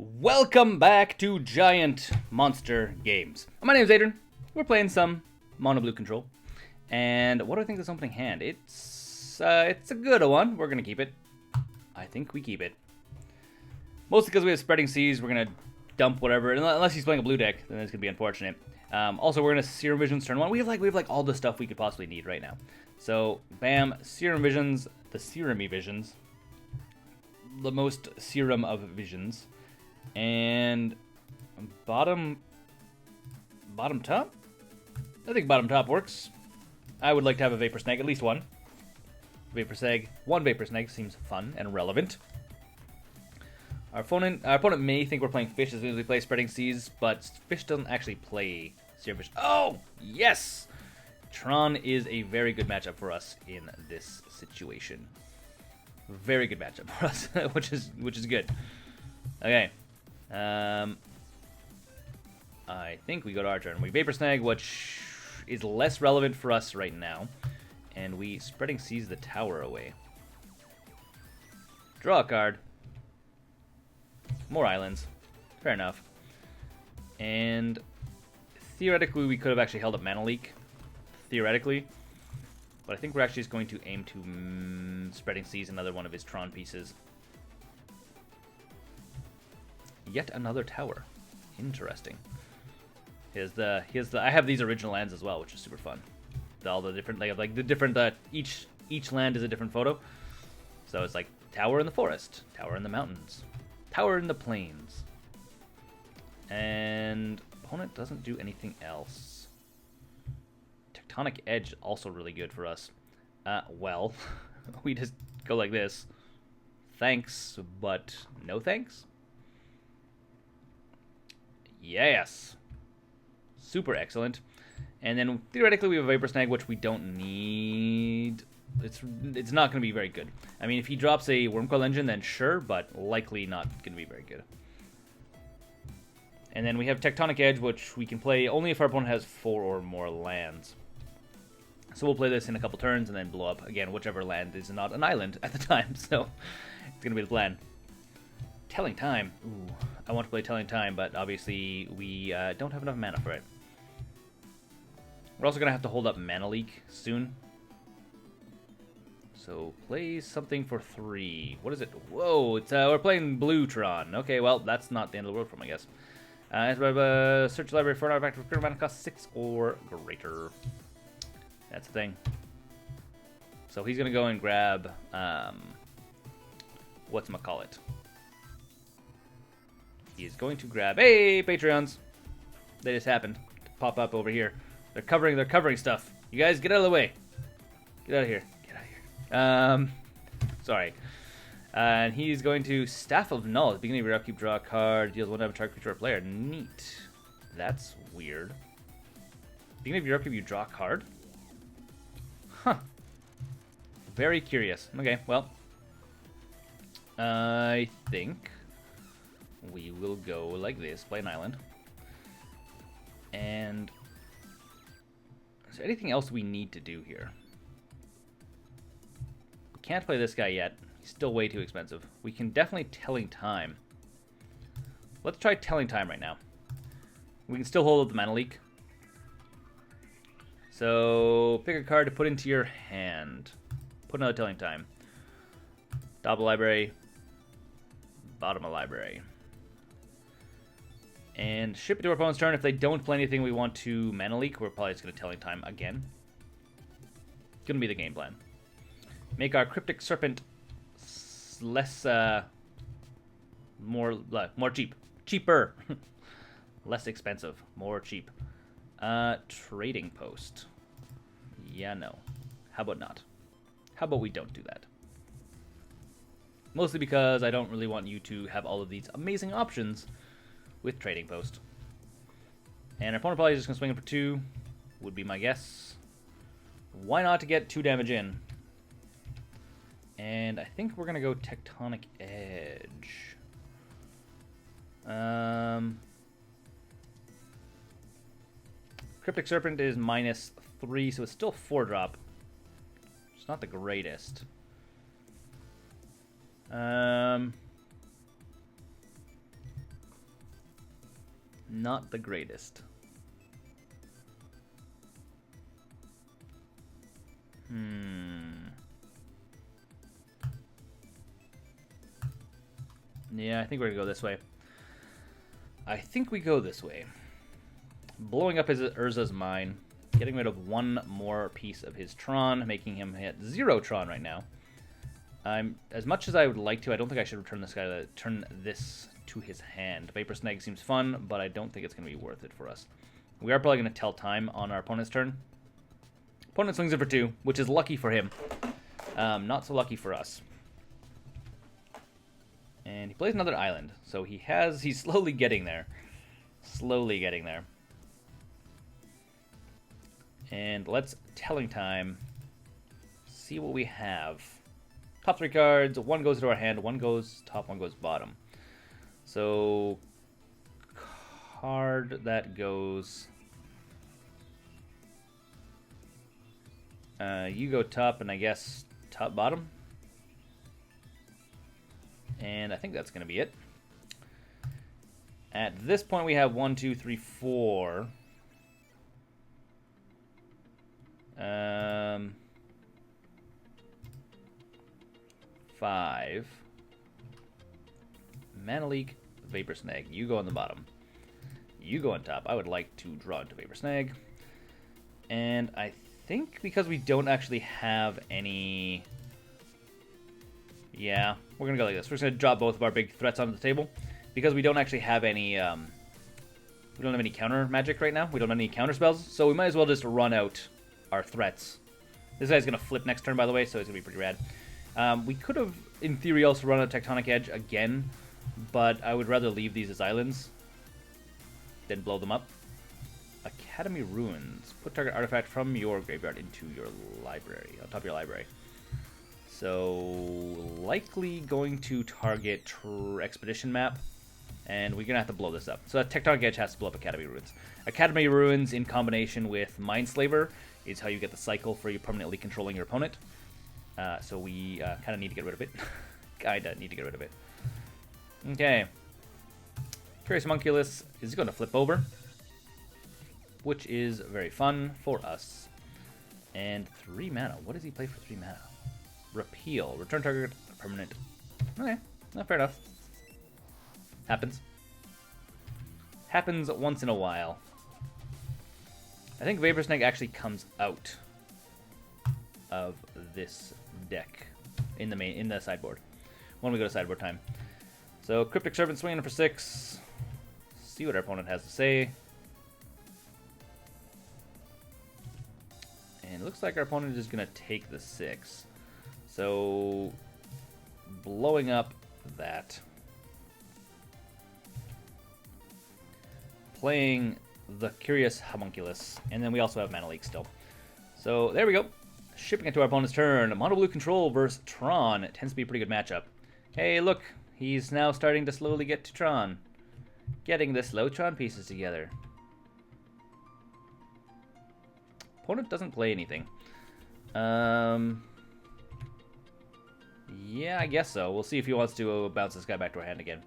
Welcome back to Giant Monster Games. My name is Adrian. We're playing some Mono-Blue Control. And what do I think of this opening hand? It's a good one. We're going to keep it. I think we keep it. Mostly because we have Spreading Seas. We're going to dump whatever. Unless he's playing a blue deck, then it's going to be unfortunate. Also, we're going to Serum Visions turn 1. We have all the stuff we could possibly need right now. So, bam, Serum Visions, the Serum-y Visions. The most serum of visions. And bottom top? I think bottom top works. I would like to have a Vapor Snag, at least one. One Vapor Snag seems fun and relevant. Our opponent may think we're playing Fish as soon as we play Spreading Seas, but Fish doesn't actually play Serum Fish. Oh, yes! Tron is a very good matchup for us in this situation. Very good matchup for us, which is good. Okay. I think we go to our turn. We Vapor Snag, which is less relevant for us right now. And we Spreading Seas the tower away. Draw a card. More islands. Fair enough. And theoretically, we could have actually held up Mana Leak. Theoretically. But I think we're actually just going to aim to Spreading Seas another one of his Tron pieces. Yet another tower. Interesting. I have these original lands as well, which is super fun. All the different each land is a different photo. So it's like tower in the forest, tower in the mountains, tower in the plains. And opponent doesn't do anything else. Tectonic Edge also really good for us. Well, we just go like this. Thanks, but no thanks. Yes. Super excellent. And then theoretically we have a Vapor Snag, which we don't need. It's not going to be very good. I mean, if he drops a Wormcoil Engine, then sure, but likely not going to be very good. And then we have Tectonic Edge, which we can play only if our opponent has 4 or more lands. So we'll play this in a couple turns and then blow up, again, whichever land is not an island at the time. So it's going to be the plan. Telling Time. Ooh, I want to play Telling Time, but obviously we don't have enough mana for it. We're also going to have to hold up Mana Leak soon. So play something for 3. What is it? Whoa, it's we're playing Blue Tron. Okay, well, that's not the end of the world for him, I guess. Search the library for an artifact with current mana cost 6 or greater. That's the thing. So he's going to go and grab, whatchamacallit. He is going to grab, hey, Patreons. They just happened to pop up over here. They're covering stuff. You guys, get out of the way. Get out of here. Get out of here. Sorry. And he's going to Staff of Null. At the beginning of your upkeep, draw a card. Deals 1 damage to target creature or player. Neat. That's weird. At the beginning of your upkeep, you draw a card? Huh. Very curious. Okay, well. I think we will go like this. Play an island. And is there anything else we need to do here? We can't play this guy yet. He's still way too expensive. We can definitely Telling Time. Let's try Telling Time right now. We can still hold up the Mana Leak. So pick a card to put into your hand. Put another Telling Time. Top of library. Bottom of library. And ship it to our opponent's turn. If they don't play anything we want to Mana Leak, we're probably just going to Telling Time again. Going to be the game plan. Make our Cryptic Serpent less, more cheap. Cheaper. Less expensive. More cheap. Trading Post. Yeah, no. How about not? How about we don't do that? Mostly because I don't really want you to have all of these amazing options with Trading Post. And our opponent probably is just going to swing it for 2, would be my guess. Why not to get 2 damage in? And I think we're going to go Tectonic Edge. Cryptic Serpent is -3, so it's still 4-drop. It's not the greatest. Not the greatest. Yeah, I think we're gonna go this way. I think we go this way. Blowing up his Urza's Mine, getting rid of one more piece of his Tron, making him hit 0 Tron right now. As much as I would like to, I don't think I should return this to his hand. Vapor Snag seems fun, but I don't think it's going to be worth it for us. We are probably going to tell time on our opponent's turn. Opponent swings it for 2, which is lucky for him. Not so lucky for us. And he plays another island, so he's slowly getting there. Slowly getting there. And let's telling time. See what we have. Top 3 cards, 1 goes to our hand, 1 goes top, 1 goes bottom. So, card that goes... you go top, and I guess top, bottom. And I think that's going to be it. At this point, we have 1, 2, 3, 4. 5. Mana Leak, Vapor Snag. You go on the bottom. You go on top. I would like to draw into Vapor Snag. And I think because we don't actually have any... Yeah, we're going to go like this. We're just going to drop both of our big threats onto the table. Because we don't actually have any... we don't have any counter magic right now. We don't have any counter spells. So we might as well just run out our threats. This guy's going to flip next turn, by the way, so it's going to be pretty rad. We could have, in theory, also run a Tectonic Edge again, but I would rather leave these as islands than blow them up. Academy Ruins. Put target artifact from your graveyard into your library, on top of your library. So, likely going to target Expedition map, and we're going to have to blow this up. So that Tectonic Edge has to blow up Academy Ruins. Academy Ruins in combination with Mindslaver is how you get the cycle for you permanently controlling your opponent. So we kind of need to get rid of it. Kinda need to get rid of it. Okay. Curious Homunculus is going to flip over, which is very fun for us. And 3 mana. What does he play for 3 mana? Repeal. Return target permanent. Okay. Not fair enough. Happens. Happens once in a while. I think Vapor Snag actually comes out of this deck in the sideboard when we go to sideboard time. So Cryptic Servant swinging for 6. See what our opponent has to say. And it looks like our opponent is going to take the 6. So blowing up that. Playing the Curious Homunculus. And then we also have Mana Leak still. So there we go. Shipping it to our opponent's turn. Mono-Blue Control versus Tron. It tends to be a pretty good matchup. Hey, look. He's now starting to slowly get to Tron. Getting the slow Tron pieces together. Opponent doesn't play anything. Yeah, I guess so. We'll see if he wants to bounce this guy back to our hand again.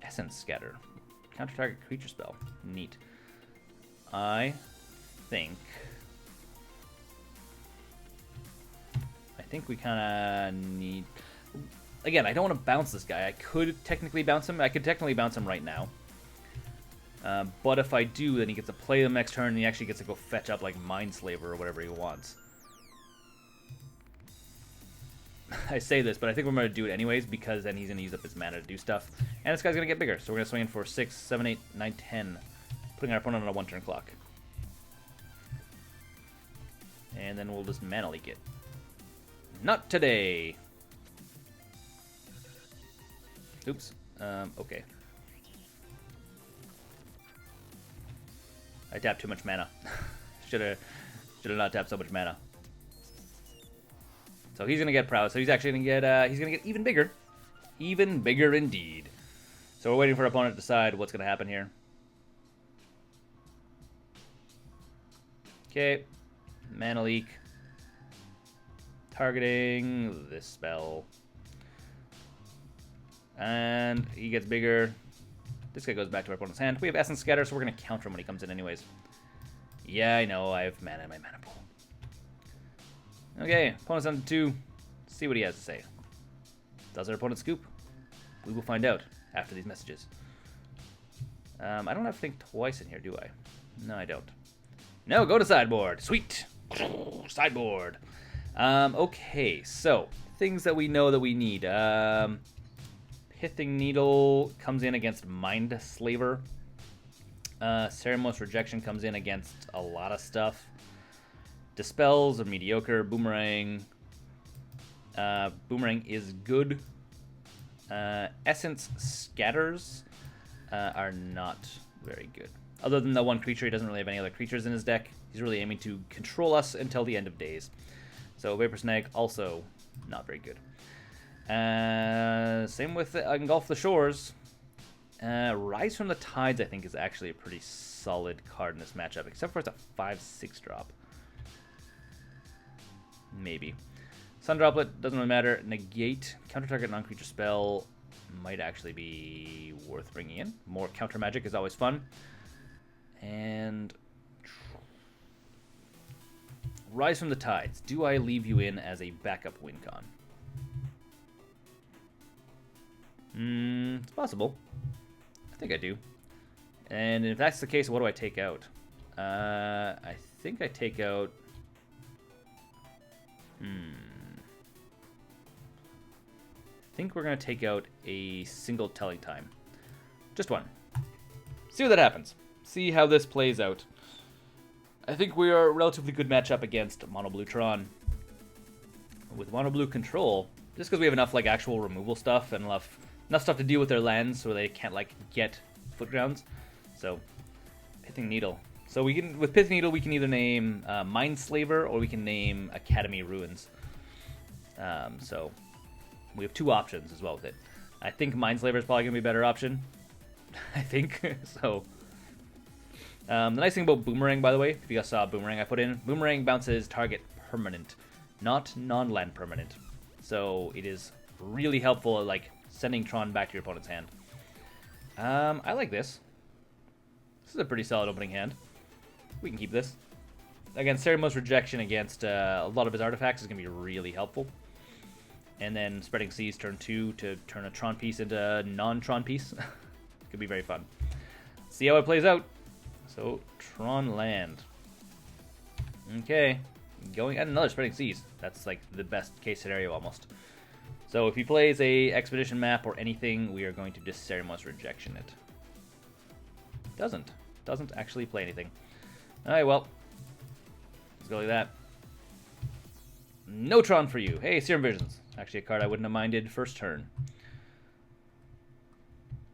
Essence Scatter. Counter target creature spell. Neat. I think we kind of need... Again, I don't want to bounce this guy. I could technically bounce him. I could technically bounce him right now. But if I do, then he gets to play them next turn, and he actually gets to go fetch up like Mindslaver or whatever he wants. I say this, but I think we're going to do it anyways, because then he's going to use up his mana to do stuff. And this guy's going to get bigger, so we're going to swing in for 6, 7, 8, 9, 10. Putting our opponent on a 1-turn clock. And then we'll just Mana Leak it. Not today! Oops. Okay. I tapped too much mana. Should have not tapped so much mana. So he's gonna get proud. So he's actually gonna get even bigger. Even bigger indeed. So we're waiting for our opponent to decide what's gonna happen here. Okay. Mana Leak. Targeting this spell. And he gets bigger. This guy goes back to our opponent's hand. We have Essence Scatter, so we're going to counter him when he comes in anyways. Yeah, I know. I have mana in my mana pool. Okay, opponent's on 2. See what he has to say. Does our opponent scoop? We will find out after these messages. I don't have to think twice in here, do I? No, I don't. No, go to sideboard. Sweet. Sideboard. Okay, so things that we know that we need. Pithing Needle comes in against Mind Slaver. Ceremonious Rejection comes in against a lot of stuff. Dispels are mediocre. Boomerang. Boomerang is good. Essence Scatters are not very good. Other than the one creature, he doesn't really have any other creatures in his deck. He's really aiming to control us until the end of days. So Vapor Snag, also not very good. Same with Engulf the Shores. Rise from the Tides, I think, is actually a pretty solid card in this matchup, except for it's a 5/6 drop. Maybe. Sun Droplet, doesn't really matter. Negate, counter target non-creature spell, might actually be worth bringing in. More counter magic is always fun. And Rise from the Tides. Do I leave you in as a backup win con? It's possible. I think I do. And if that's the case, what do I take out? I think I take out... I think we're going to take out a single Telling Time. Just one. See what that happens. See how this plays out. I think we are a relatively good matchup against Mono-Blue TRON. With Mono-Blue control, just because we have enough like actual removal stuff and enough stuff to deal with their lands so they can't like get footgrounds. So, Pithing Needle. So we can, with Pithing Needle, we can either name Mind Slaver or we can name Academy Ruins. So we have 2 options as well with it. I think Mind Slaver is probably going to be a better option. I think. So the nice thing about Boomerang, by the way, if you guys saw Boomerang I put in, Boomerang bounces target permanent, not non-land permanent. So it is really helpful at like sending Tron back to your opponent's hand. I like this. This is a pretty solid opening hand. We can keep this. Again, Ceremonious Rejection against a lot of his artifacts is going to be really helpful. And then Spreading Seas turn 2 to turn a Tron piece into a non-Tron piece. Could be very fun. See how it plays out. So, Tron land. Okay. Going at another Spreading Seas. That's like the best case scenario almost. So if he plays a Expedition map or anything, we are going to just Ceremonious Rejection it. Doesn't actually play anything. Alright, well. Let's go like that. No Tron for you. Hey, Serum Visions. Actually a card I wouldn't have minded first turn.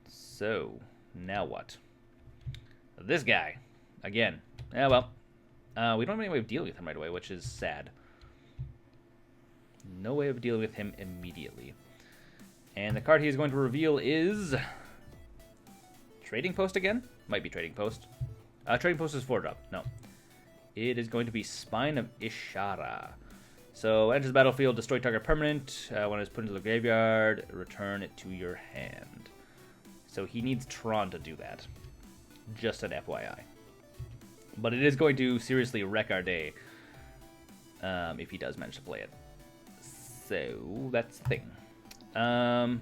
So, now what? This guy. Again. Yeah, well. We don't have any way of dealing with him right away, which is sad. No way of dealing with him immediately. And the card he is going to reveal is... Trading Post again? Might be Trading Post. Trading Post is 4-drop. No. It is going to be Spine of Ishara. So, enters the battlefield, destroy target permanent. When it's put into the graveyard, return it to your hand. So he needs Tron to do that. Just an FYI. But it is going to seriously wreck our day if he does manage to play it. So, that's the thing. I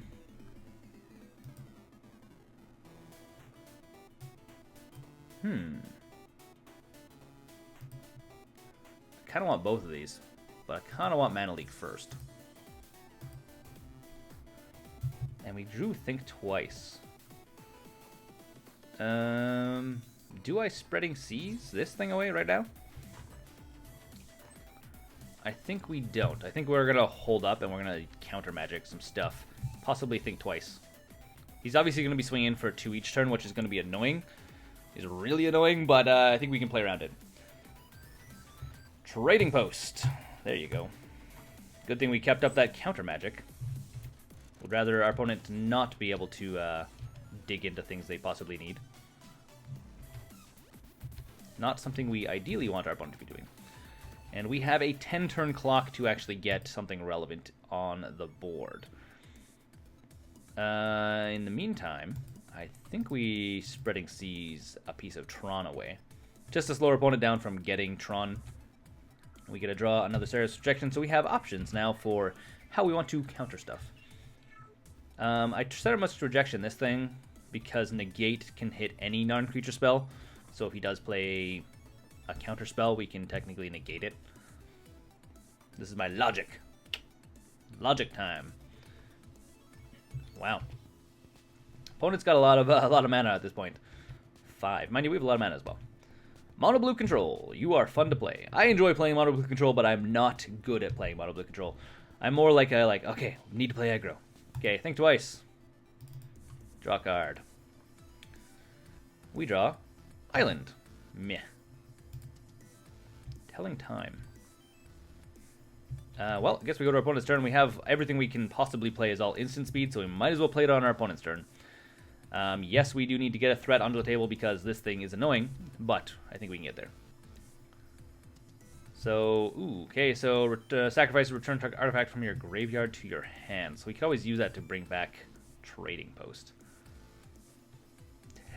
kind of want both of these, but I kind of want Mana Leak first. And we drew Think Twice. Do I Spreading Seas this thing away right now? I think we don't. I think we're going to hold up and we're going to counter magic some stuff. Possibly Think Twice. He's obviously going to be swinging for 2 each turn, which is going to be annoying. He's really annoying, but I think we can play around it. Trading Post. There you go. Good thing we kept up that counter magic. Would rather our opponent not be able to dig into things they possibly need. Not something we ideally want our opponent to be doing. And we have a 10-turn clock to actually get something relevant on the board. In the meantime, I think we Spreading Seas a piece of Tron away. Just to slow our opponent down from getting Tron. We get to draw another Serious Rejection, so we have options now for how we want to counter stuff. I set a much rejection this thing because Negate can hit any non-creature spell. So if he does play a counter spell, we can technically negate it. This is my logic. Logic time. Wow. Opponent's got a lot of mana at this point. 5. Mind you, we have a lot of mana as well. Mono-Blue Control. You are fun to play. I enjoy playing Mono-Blue Control, but I'm not good at playing Mono-Blue Control. I'm more like okay, need to play aggro. Okay, think twice. Draw a card. We draw Island. Meh. Telling Time. Well, I guess we go to our opponent's turn. We have everything we can possibly play is all instant speed, so we might as well play it on our opponent's turn. Yes, we do need to get a threat onto the table because this thing is annoying, but I think we can get there. So, okay, so sacrifice a return target artifact from your graveyard to your hand. So we could always use that to bring back Trading Post.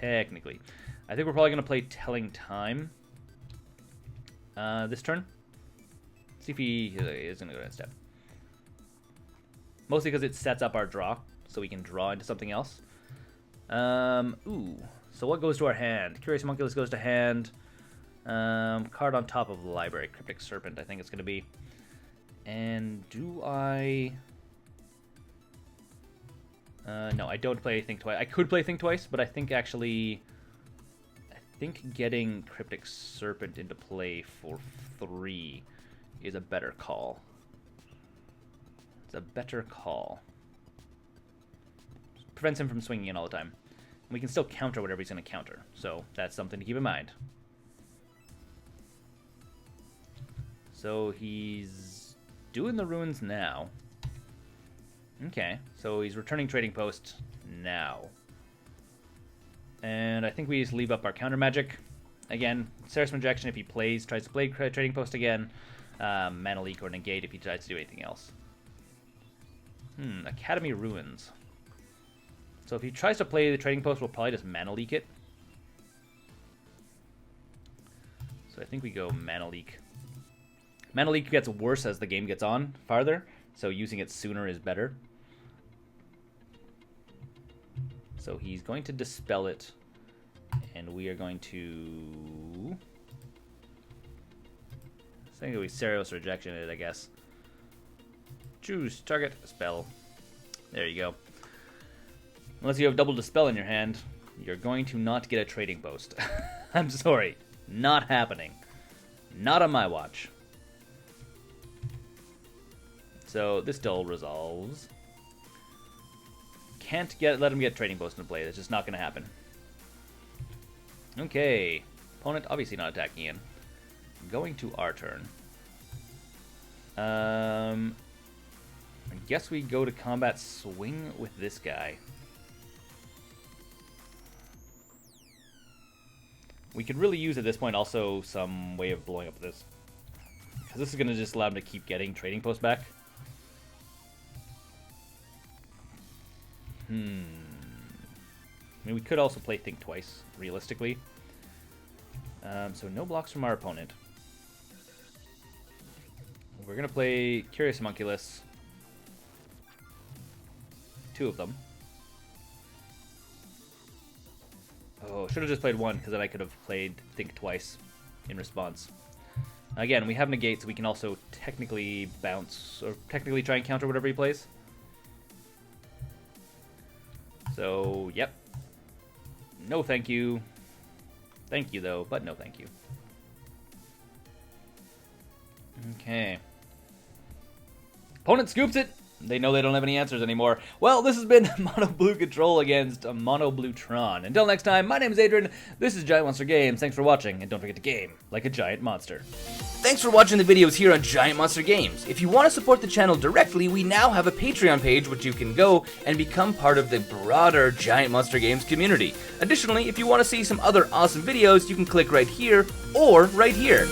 Technically. I think we're probably going to play Telling Time this turn. See if he is going to go that step. Mostly because it sets up our draw, so we can draw into something else. So what goes to our hand? Curious Homunculus goes to hand. Card on top of the library. Cryptic Serpent, I think it's going to be. And do I... no, I don't play Think Twice. I could play Think Twice, but I think actually... I think getting Cryptic Serpent into play for 3 is a better call. It's a better call. Prevents him from swinging in all the time. And we can still counter whatever he's going to counter. So that's something to keep in mind. So he's doing the ruins now. Okay, so he's returning Trading Post now. And I think we just leave up our counter magic. Again, Serious Rejection if he tries to play Trading Post again. Mana Leak or Negate if he tries to do anything else. Academy Ruins. So if he tries to play the Trading Post, we'll probably just Mana Leak it. So I think we go Mana Leak. Mana Leak gets worse as the game gets on farther, so using it sooner is better. So he's going to Dispel it, and we are going to... I think we Serious Rejection it, I guess. Choose target spell. There you go. Unless you have double Dispel in your hand, you're going to not get a Trading Post. I'm sorry. Not happening. Not on my watch. So this still resolves. Can't let him get Trading Post into play. That's just not going to happen. Okay. Opponent obviously not attacking in. Going to our turn. I guess we go to combat swing with this guy. We could really use at this point also some way of blowing up this. Because this is going to just allow him to keep getting Trading Post back. I mean, we could also play Think Twice, realistically. So no blocks from our opponent. We're going to play Curious Homunculus. 2 of them. Oh, should have just played 1, because then I could have played Think Twice in response. Again, we have Negate, so we can also technically bounce, or technically try and counter whatever he plays. So, yep. No thank you. Thank you, though, but no thank you. Okay. Opponent scoops it. They know they don't have any answers anymore. Well, this has been Mono-Blue Control against Mono-Blue TRON. Until next time, my name is Adrian. This is Giant Monster Games. Thanks for watching, and don't forget to game like a giant monster. Thanks for watching the videos here on Giant Monster Games. If you want to support the channel directly, we now have a Patreon page which you can go and become part of the broader Giant Monster Games community. Additionally, if you want to see some other awesome videos, you can click right here or right here.